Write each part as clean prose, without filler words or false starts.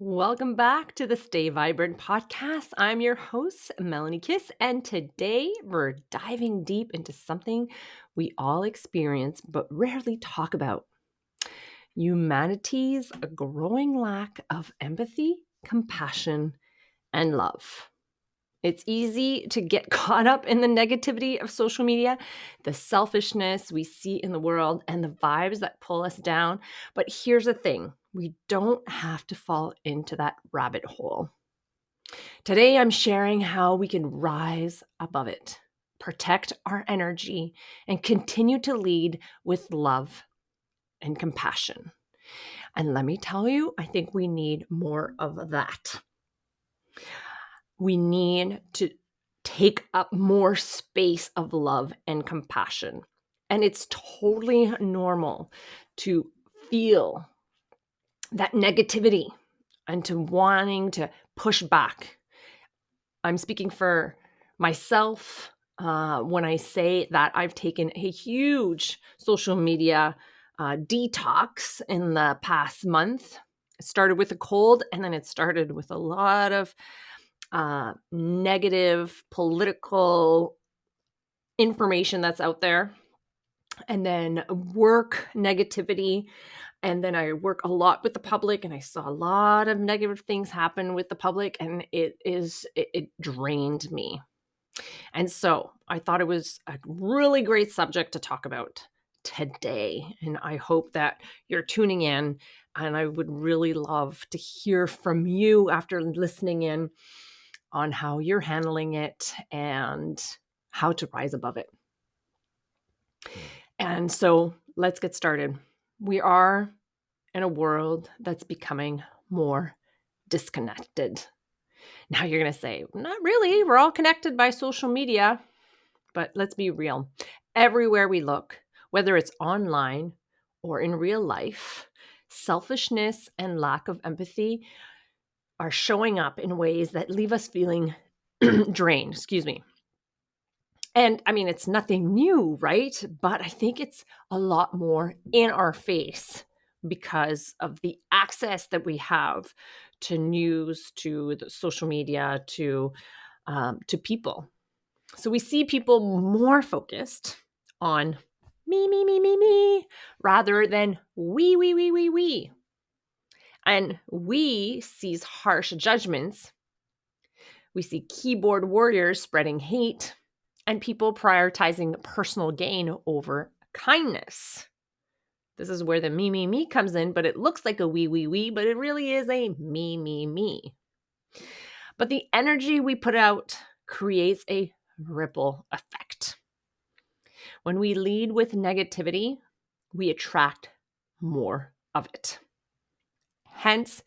Welcome back to the Stay Vibrant podcast. I'm your host, Melanie Kiss, and today we're diving deep into something we all experience but rarely talk about: humanity's growing lack of empathy, compassion, and love. It's easy to get caught up in the negativity of social media, the selfishness we see in the world, and the vibes that pull us down. But here's the thing: we don't have to fall into that rabbit hole. Today, I'm sharing how we can rise above it, protect our energy, and continue to lead with love and compassion. And let me tell you, I think we need more of that. We need to take up more space of love and compassion. And it's totally normal to feel that negativity and to wanting to push back. I'm speaking for myself when I say that I've taken a huge social media detox in the past month. It started with a cold, and then it started with a lot of negative political information that's out there, and then work negativity. And then I work a lot with the public, and I saw a lot of negative things happen with the public, and it drained me. And so I thought it was a really great subject to talk about today. And I hope that you're tuning in, and I would really love to hear from you after listening in on how you're handling it and how to rise above it. And so let's get started. We are in a world that's becoming more disconnected. Now you're going to say, not really. We're all connected by social media. But let's be real. Everywhere we look, whether it's online or in real life, selfishness and lack of empathy are showing up in ways that leave us feeling drained. And I mean, it's nothing new, right? But I think it's a lot more in our face because of the access that we have to news, to the social media, to people. So we see people more focused on me, rather than we. And we sees harsh judgments. We see keyboard warriors spreading hate and people prioritizing personal gain over kindness. This is where the me comes in, but it looks like a we, but it really is a me. But the energy we put out creates a ripple effect. When we lead with negativity, we attract more of it. Hence,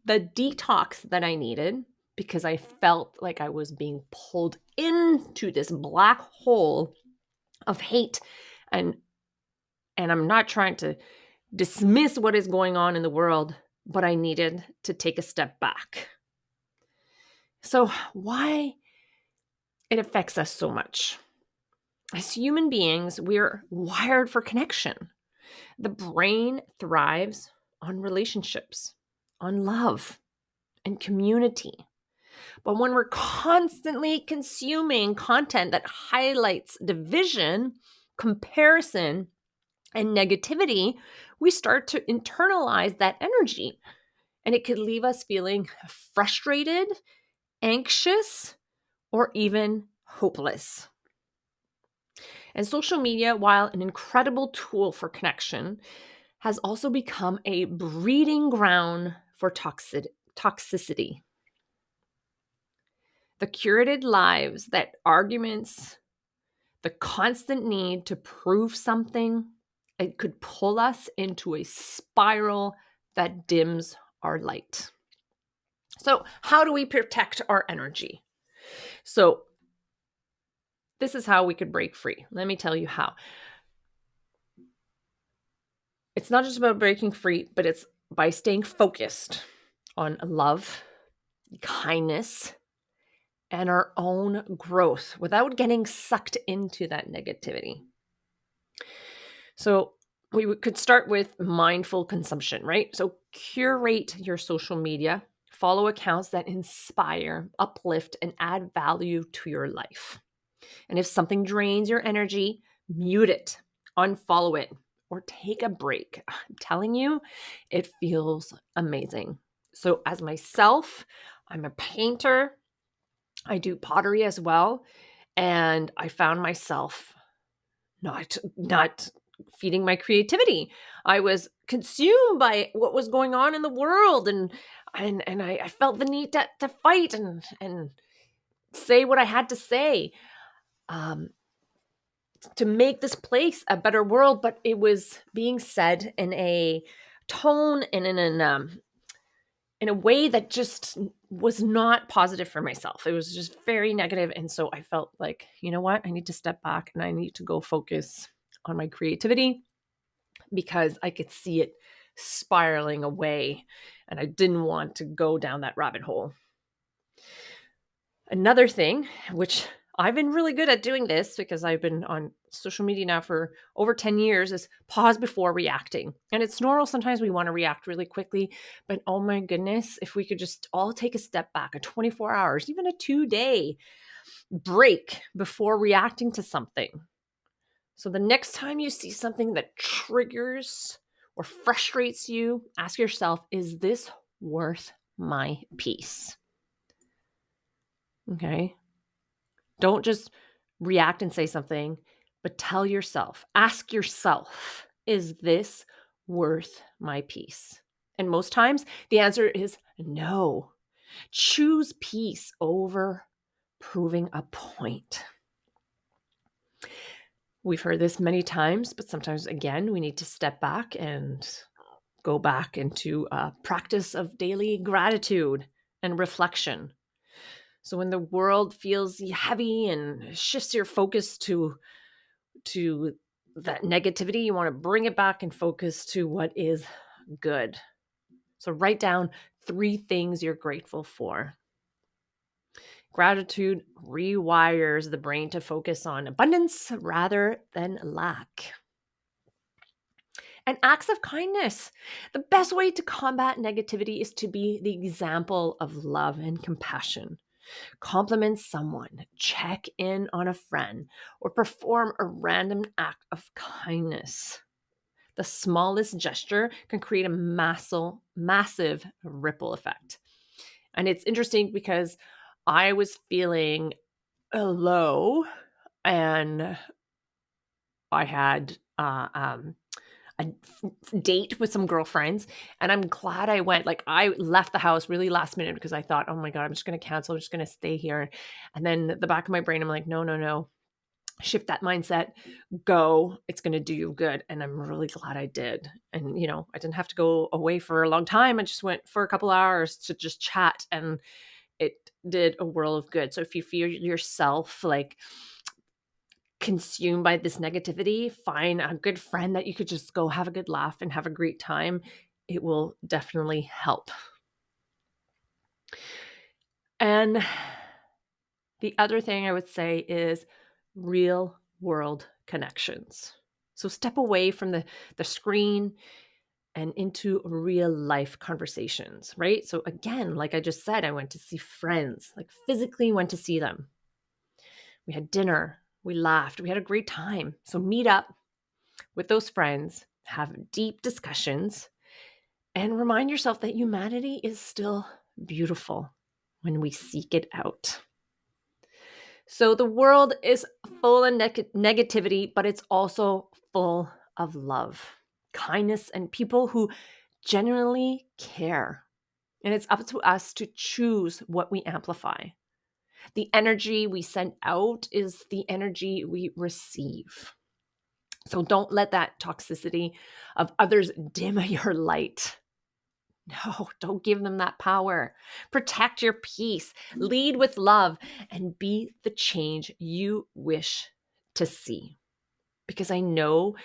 the detox that I needed, because I felt like I was being pulled into this black hole of hate. And I'm not trying to dismiss what is going on in the world, but I needed to take a step back. So why it affects us so much? As human beings, we're wired for connection. The brain thrives on relationships, on love, and community. But when we're constantly consuming content that highlights division, comparison, and negativity, we start to internalize that energy. And it could leave us feeling frustrated, anxious, or even hopeless. And social media, while an incredible tool for connection, has also become a breeding ground for toxicity. The curated lives, that arguments, the constant need to prove something, it could pull us into a spiral that dims our light. So, how do we protect our energy? So, this is how we could break free. Let me tell you how. It's not just about breaking free, but it's by staying focused on love, kindness, and our own growth without getting sucked into that negativity. So we could start with mindful consumption, right? So curate your social media Follow accounts that inspire, uplift, and add value to your life. And if something drains your energy, mute it, unfollow it, or take a break. I'm telling you, it feels amazing. So, as myself, I'm a painter. I do pottery as well. And I found myself not feeding my creativity. I was consumed by what was going on in the world, and I felt the need to fight and say what I had to say, um, to make this place a better world. But it was being said in a tone and in a way that just was not positive for myself. It was just very negative. And so I felt like, you know what? I need to step back and I need to go focus on my creativity, because I could see it spiraling away and I didn't want to go down that rabbit hole. Another thing, which I've been really good at doing this because I've been on social media now for over 10 years, is pause before reacting. And it's normal. Sometimes we want to react really quickly, but oh my goodness, if we could just all take a step back, a 24 hours, even a 2-day break before reacting to something. So the next time you see something that triggers or frustrates you, ask yourself, is this worth my peace? Okay. Don't just react and say something, but tell yourself, ask yourself, is this worth my peace? And most times the answer is no. Choose peace over proving a point. We've heard this many times, but sometimes, again, we need to step back and go back into a practice of daily gratitude and reflection. So when the world feels heavy and shifts your focus to that negativity, you want to bring it back and focus to what is good. So write down 3 things you're grateful for. Gratitude rewires the brain to focus on abundance rather than lack. And acts of kindness. The best way to combat negativity is to be the example of love and compassion. Compliment someone, check in on a friend, or perform a random act of kindness. The smallest gesture can create a massive ripple effect. And it's interesting because I was feeling low, and I had a date with some girlfriends, and I'm glad I went. Like, I left the house really last minute because I thought, oh my God, I'm just going to cancel. I'm just going to stay here. And then the back of my brain, I'm like, no. Shift that mindset, go. It's going to do you good. And I'm really glad I did. And, I didn't have to go away for a long time. I just went for a couple hours to just chat, and it did a world of good. So if you feel yourself like consumed by this negativity, find a good friend that you could just go have a good laugh and have a great time. It will definitely help. And the other thing I would say is real world connections. So step away from the screen and into real life conversations, right? So again, like I just said, I went to see friends, like physically went to see them. We had dinner, we laughed, we had a great time. So meet up with those friends, have deep discussions, and remind yourself that humanity is still beautiful when we seek it out. So the world is full of negativity, but it's also full of love, kindness, and people who genuinely care. And it's up to us to choose what we amplify. The energy we send out is the energy we receive. So don't let that toxicity of others dim your light. No, don't give them that power. Protect your peace, lead with love, and be the change you wish to see. Because I know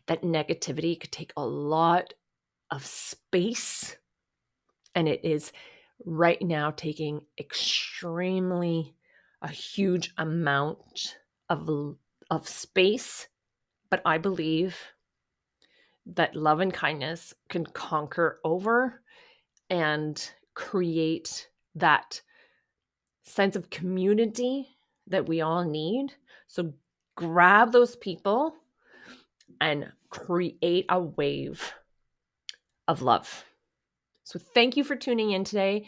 that negativity could take a lot of space, and it is right now taking extremely a huge amount of space. But I believe that love and kindness can conquer over and create that sense of community that we all need. So grab those people and create a wave of love. So thank you for tuning in today.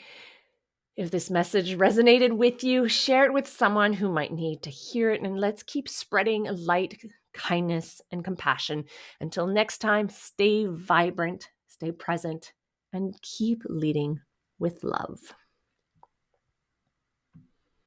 If this message resonated with you, share it with someone who might need to hear it, and let's keep spreading light, kindness, and compassion. Until next time, stay vibrant, stay present, and keep leading with love.